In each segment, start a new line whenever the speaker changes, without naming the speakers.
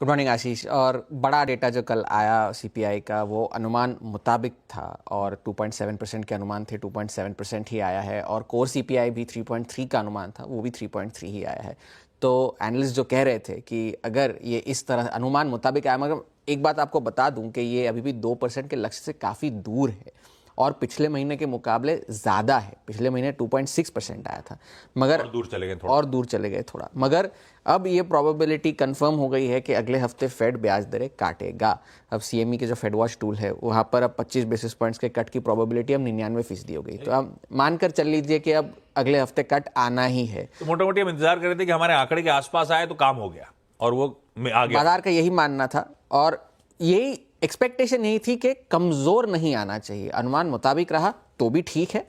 Good morning आशीष। और बड़ा data जो कल आया सीपीआई का वो अनुमान मुताबिक था और 2.7% के अनुमान थे, 2.7% ही आया है। और कोर सीपीआई भी 3.3 का अनुमान था, वो भी 3.3 ही आया है। तो एनालिस्ट जो कह रहे थे कि अगर ये इस तरह अनुमान मुताबिक आया, मगर एक बात आपको बता दूं कि ये अभी भी 2% के लक्ष्य से काफ़ी दूर है और पिछले महीने के मुकाबले ज़्यादा है। पिछले महीने 2.6% आया था, मगर
और दूर चले गए थोड़ा।
मगर अब ये प्रोबेबिलिटी कंफर्म हो गई है कि अगले हफ्ते फेड ब्याज दरें काटेगा। अब सीएमई के जो फेड वॉच टूल है वहाँ पर अब 25 बेसिस पॉइंट्स के कट की प्रोबेबिलिटी अब 99% हो गई। तो अब मानकर चल लीजिए कि अब अगले हफ्ते कट आना ही है।
तो मोटा मोटी हम इंतजार कर रहे थे कि हमारे आंकड़े के आसपास आए तो काम हो गया, और वो आ गया।
बाजार का यही मानना था और यही एक्सपेक्टेशन यही थी कि कमजोर नहीं आना चाहिए। अनुमान मुताबिक रहा तो भी ठीक है।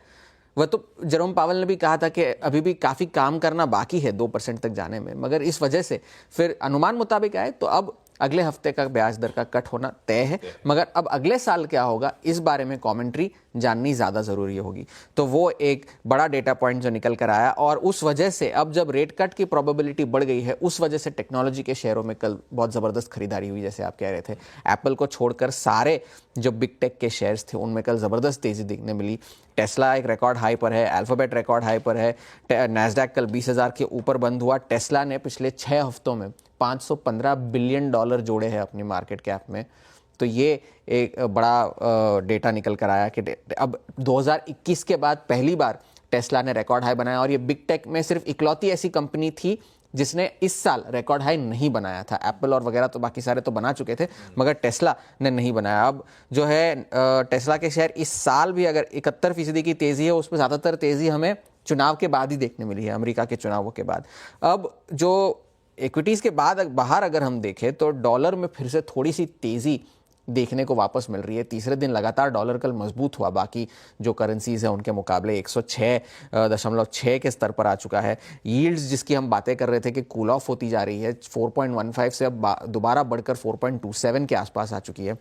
वह तो जेरोम पावेल ने भी कहा था कि अभी भी काफ़ी काम करना बाकी है 2% तक जाने में, मगर इस वजह से फिर अनुमान मुताबिक आए तो अब अगले हफ्ते का ब्याज दर का कट होना तय है। मगर अब अगले साल क्या होगा इस बारे में कमेंट्री जाननी ज़्यादा ज़रूरी होगी। तो वो एक बड़ा डेटा पॉइंट जो निकल कर आया, और उस वजह से अब जब रेट कट की प्रोबेबिलिटी बढ़ गई है उस वजह से टेक्नोलॉजी के शेयरों में कल बहुत ज़बरदस्त खरीदारी हुई। जैसे आप कह रहे थे, एप्पल को छोड़कर सारे जो बिग टेक के शेयर्स थे उनमें कल ज़बरदस्त तेज़ी दिखने मिली। टेस्ला एक रिकॉर्ड हाई पर है, अल्फाबेट रिकॉर्ड हाई पर है, नैस्डैक कल 20,000 के ऊपर बंद हुआ। टेस्ला ने पिछले 6 हफ्तों में $515 बिलियन जोड़े हैं अपनी मार्केट कैप में। तो ये एक बड़ा डेटा निकल कर आया कि अब 2021 के बाद पहली बार टेस्ला ने रिकॉर्ड हाई बनाया, और ये बिग टेक में सिर्फ इकलौती ऐसी कंपनी थी जिसने इस साल रिकॉर्ड हाई नहीं बनाया था। एप्पल और वगैरह तो बाकी सारे तो बना चुके थे, मगर टेस्ला ने नहीं बनाया। अब जो है टेस्ला के शेयर इस साल भी अगर 71% की तेज़ी है, उसमें ज़्यादातर तेज़ी हमें चुनाव के बाद ही देखने मिली है, अमेरिका के चुनावों के बाद। अब जो इक्विटीज़ के बाद बाहर अगर हम देखें तो डॉलर में फिर से थोड़ी सी तेज़ी देखने को वापस मिल रही है। तीसरे दिन लगातार डॉलर कल मजबूत हुआ, बाकी जो करेंसीज हैं उनके मुकाबले 106.6 के स्तर पर आ चुका है। यील्ड्स जिसकी हम बातें कर रहे थे कि कूल ऑफ होती जा रही है, 4.15 से अब दोबारा बढ़कर 4.27 के आसपास आ चुकी है।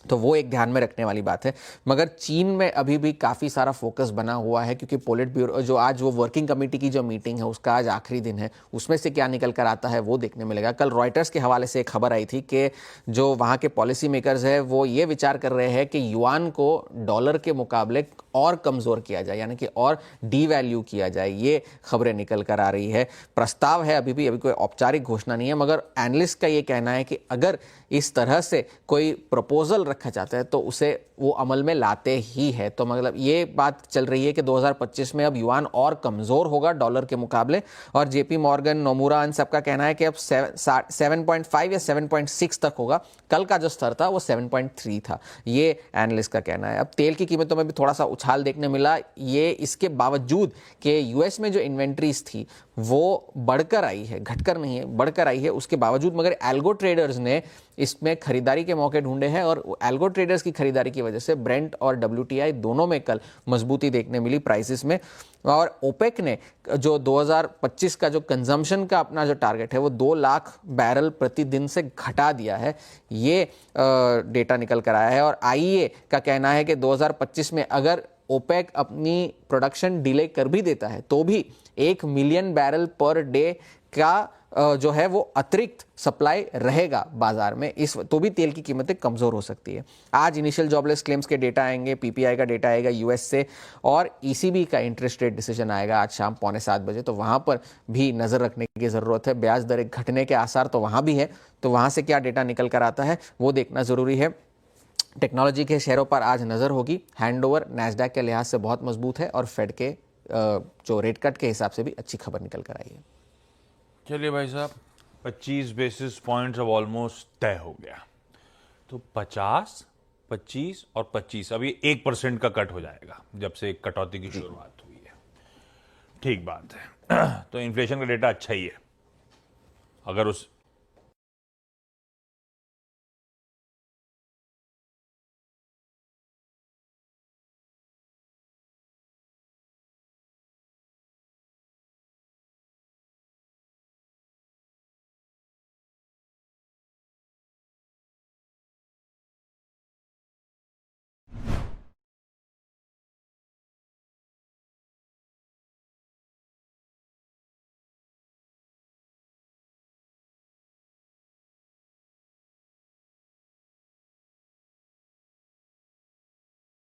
तो वो एक ध्यान में रखने वाली बात है। मगर चीन में अभी भी काफ़ी सारा फोकस बना हुआ है, क्योंकि पोलिट ब्यूरो जो आज वो वर्किंग कमेटी की जो मीटिंग है उसका आज आखिरी दिन है, उसमें से क्या निकल कर आता है वो देखने मिलेगा। कल रॉयटर्स के हवाले से एक खबर आई थी कि जो वहाँ के पॉलिसी मेकर्स है वो ये विचार कर रहे हैं कि युआन को डॉलर के मुकाबले और कमज़ोर किया जाए, यानी कि और डीवैल्यू किया जाए। ये खबरें निकल कर आ रही है। प्रस्ताव है, अभी कोई औपचारिक घोषणा नहीं है, मगर एनालिस्ट का ये कहना है कि अगर इस तरह से कोई प्रपोजल रखा जाता है तो उसे वो अमल में लाते ही है। तो मतलब ये बात चल रही है कि 2025 में अब युआन और कमज़ोर होगा डॉलर के मुकाबले। और जेपी मॉर्गन, नोमुरा, इन सबका कहना है कि अब 7.5 या 7.6 तक होगा। कल का जो स्तर था वो 7.3 था, ये एनालिस्ट का कहना है। अब तेल की कीमतों में भी थोड़ा सा उछाल देखने मिला, ये इसके बावजूद कि यूएस में जो इन्वेंट्रीज थी वो बढ़कर आई है, घटकर नहीं है, बढ़कर आई है उसके बावजूद। मगर एल्गो ट्रेडर्स ने इसमें खरीदारी के मौके ढूंढे हैं, और एल्गो ट्रेडर्स की खरीदारी की वजह से ब्रेंट और WTI दोनों में कल मजबूती देखने मिली प्राइसेस में। और ओपेक ने जो 2025 का जो कंजम्पशन का अपना जो टारगेट है वो 2 लाख बैरल प्रतिदिन से घटा दिया है, ये डेटा निकल कर आया है। और IEA का कहना है कि 2025 में अगर ओपेक अपनी प्रोडक्शन डिले कर भी देता है तो भी 1 मिलियन बैरल पर डे का जो है वो अतिरिक्त सप्लाई रहेगा बाजार में। इस तो भी तेल की कीमतें कमज़ोर हो सकती है। आज इनिशियल जॉबलेस क्लेम्स के डेटा आएंगे, PPI का डेटा आएगा यूएस से, और ECB का इंटरेस्ट रेट डिसीजन आएगा आज शाम 6:45 बजे। तो वहाँ पर भी नज़र रखने की ज़रूरत है। ब्याज दरें घटने के आसार तो वहाँ भी है, तो वहाँ से क्या डेटा निकल कर आता है वो देखना ज़रूरी है। टेक्नोलॉजी के शेयरों पर आज नज़र होगी। हैंडओवर नैस्डैक के लिहाज से बहुत मजबूत है, और फेड के जो रेट कट के हिसाब से भी अच्छी खबर निकल कर आई है।
चलिए भाई साहब, 25 बेसिस पॉइंट्स अब ऑलमोस्ट तय हो गया। तो 50, 25 और 25, अभी 1% का कट हो जाएगा जब से कटौती की शुरुआत हुई है। ठीक बात है। तो इन्फ्लेशन का डेटा अच्छा ही है, अगर उस